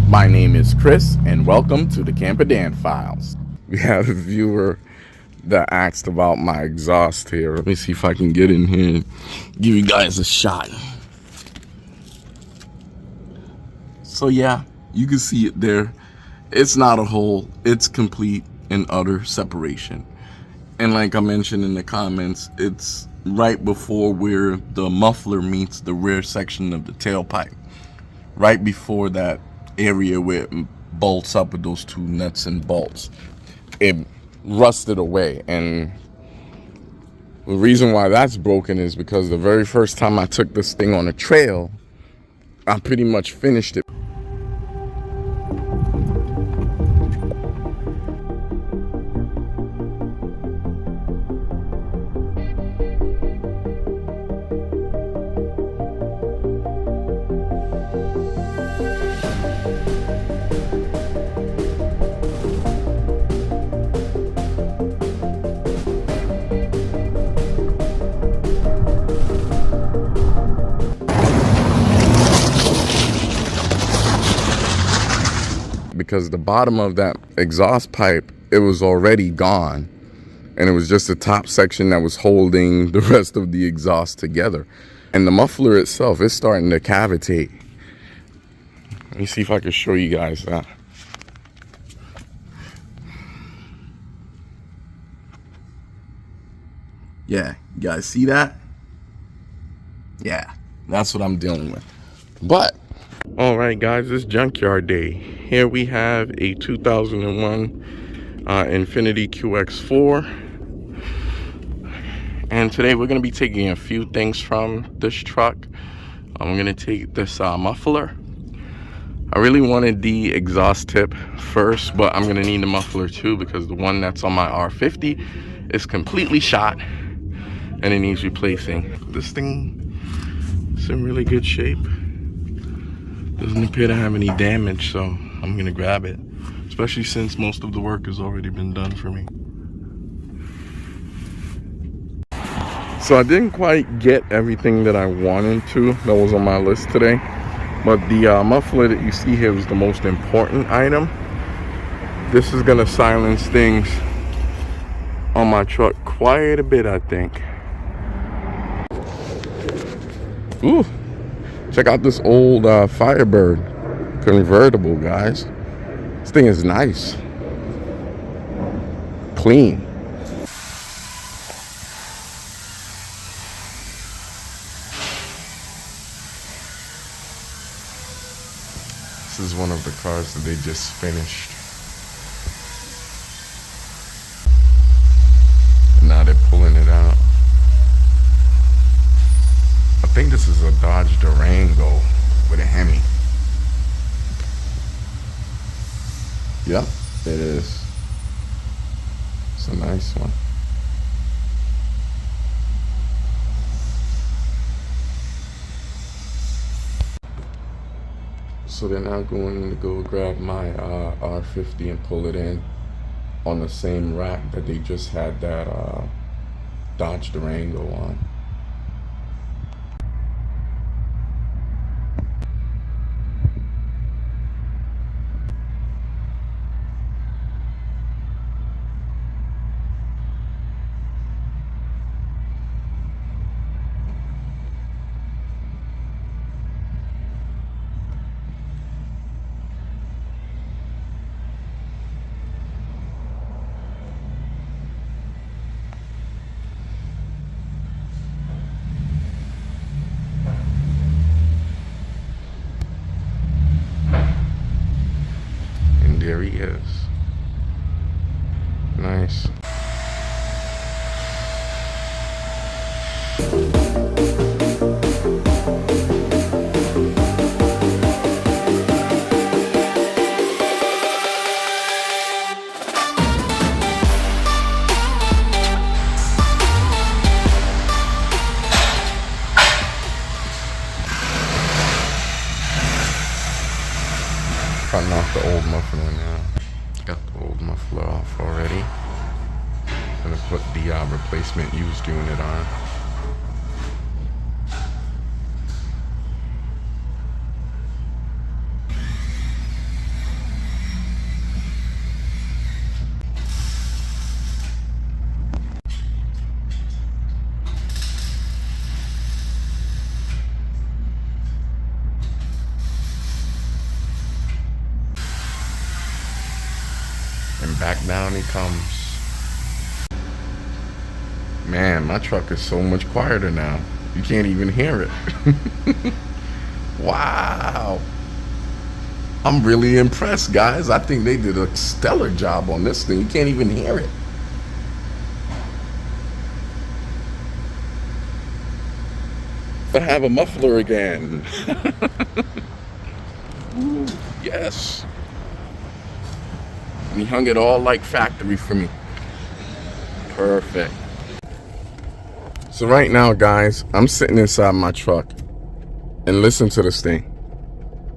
My name is Chris, and welcome to the Camper Dan Files. We have a viewer that asked about my exhaust here. Let me see if I can get in here and give you guys a shot. So yeah, you can see it there. It's not a hole, it's complete and utter separation. And like I mentioned in the comments, it's right before where the muffler meets the rear section of the tailpipe. Right before that area where it bolts up with those two nuts and bolts. It rusted away, and the reason why that's broken is because the very first time I took this thing on a trail, I pretty much finished it. Because the bottom of that exhaust pipe, it was already gone, and it was just the top section that was holding the rest of the exhaust together. And the muffler itself is starting to cavitate. Let me see if I can show you guys that. Yeah, you guys see that? Yeah, that's what I'm dealing with. But all right, guys, it's Junkyard Day. Here we have a 2001 Infiniti QX4. And today we're going to be taking a few things from this truck. I'm going to take this muffler. I really wanted the exhaust tip first, but I'm going to need the muffler too because the one that's on my R50 is completely shot and it needs replacing. This thing is in really good shape. Doesn't appear to have any damage, so I'm gonna grab it, especially since most of the work has already been done for me. So I didn't quite get everything that I wanted to that was on my list today, but the muffler that you see here was the most important item. This is gonna silence things on my truck quite a bit, I think. Ooh. Check out this old Firebird convertible, guys. This thing is nice. Clean. This is one of the cars that they just finished. And now they're pulling it out. I think this is a Dodge Durango with a Hemi. Yep, it is. It's a nice one. So they're now going to go grab my R50 and pull it in on the same rack that they just had that Dodge Durango on. There he is. Nice. Cutting off the old muffler now. Got the old muffler off already. Gonna put the replacement used unit on. And back down he comes. Man, my truck is so much quieter now. You can't even hear it. Wow. I'm really impressed, guys. I think they did a stellar job on this thing. You can't even hear it. But I have a muffler again. Ooh, yes. And he hung it all like factory for me. Perfect. So right now, guys, I'm sitting inside my truck and listen to this thing.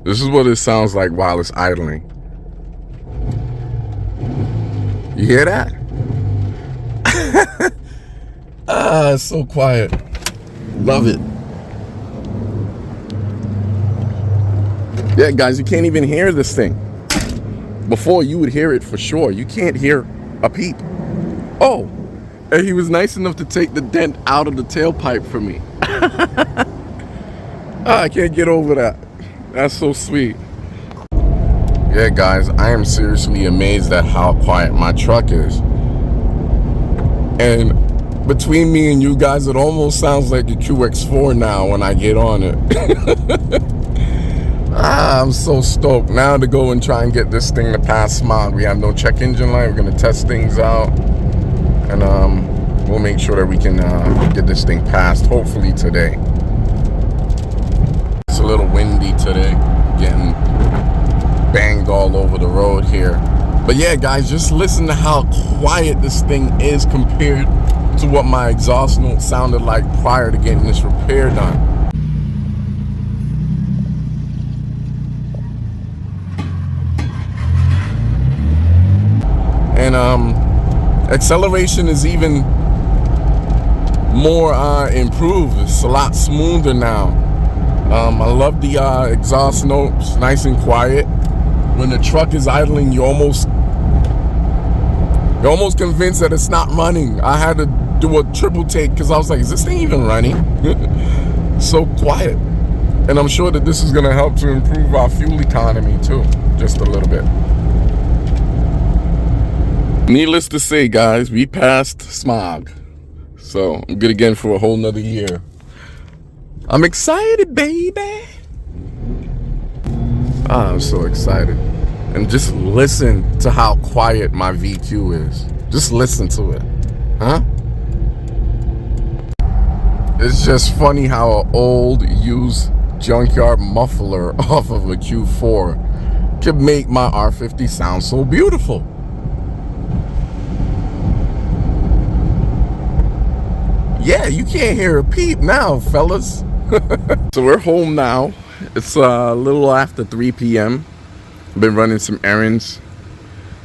This is what it sounds like while it's idling. You hear that? It's so quiet. Love it. Yeah, guys, you can't even hear this thing. Before, you would hear it for sure. You can't hear a peep. Oh, and he was nice enough to take the dent out of the tailpipe for me. I can't get over that. That's so sweet. Yeah, guys, I am seriously amazed at how quiet my truck is. And between me and you guys, it almost sounds like a QX4 now when I get on it. I'm so stoked now to go and try and get this thing to pass smog. We have no check engine light. We're going to test things out. And we'll make sure that we can get this thing passed, hopefully today. It's a little windy today, getting banged all over the road here. But yeah, guys, just listen to how quiet this thing is compared to what my exhaust note sounded like prior to getting this repair done. And acceleration is even more improved. It's a lot smoother now. I love the exhaust notes, nice and quiet. When the truck is idling, you're almost convinced that it's not running. I had to do a triple take because I was like, is this thing even running? So quiet. And I'm sure that this is going to help to improve our fuel economy too, just a little bit. Needless to say, guys, we passed smog. So I'm good again for a whole nother year. I'm excited, baby. I'm so excited. And just listen to how quiet my VQ is. Just listen to it. Huh? It's just funny how an old used Junkyard muffler off of a Q4 could make my R50 sound so beautiful. Yeah, you can't hear a peep now, fellas. So we're home now. It's a little after 3 p.m. I've been running some errands.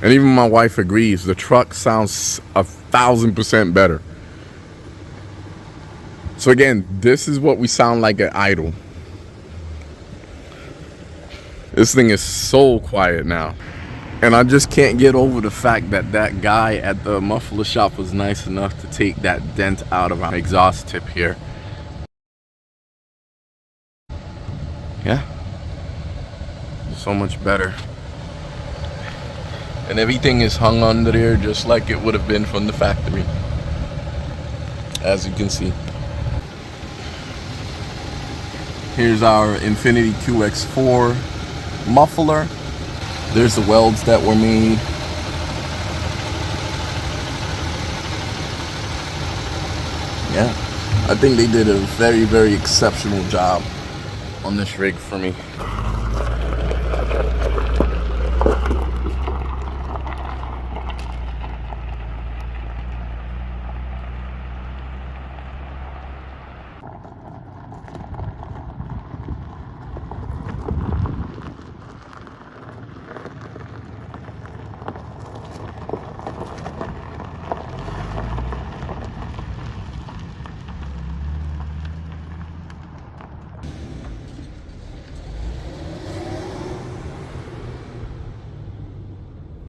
And even my wife agrees. The truck sounds 1,000% better. So again, this is what we sound like at idle. This thing is so quiet now. And I just can't get over the fact that that guy at the muffler shop was nice enough to take that dent out of our exhaust tip here. Yeah. So much better. And everything is hung under there just like it would have been from the factory. As you can see. Here's our Infinity QX4 muffler. There's the welds that were made. Yeah, I think they did a very, very exceptional job on this rig for me.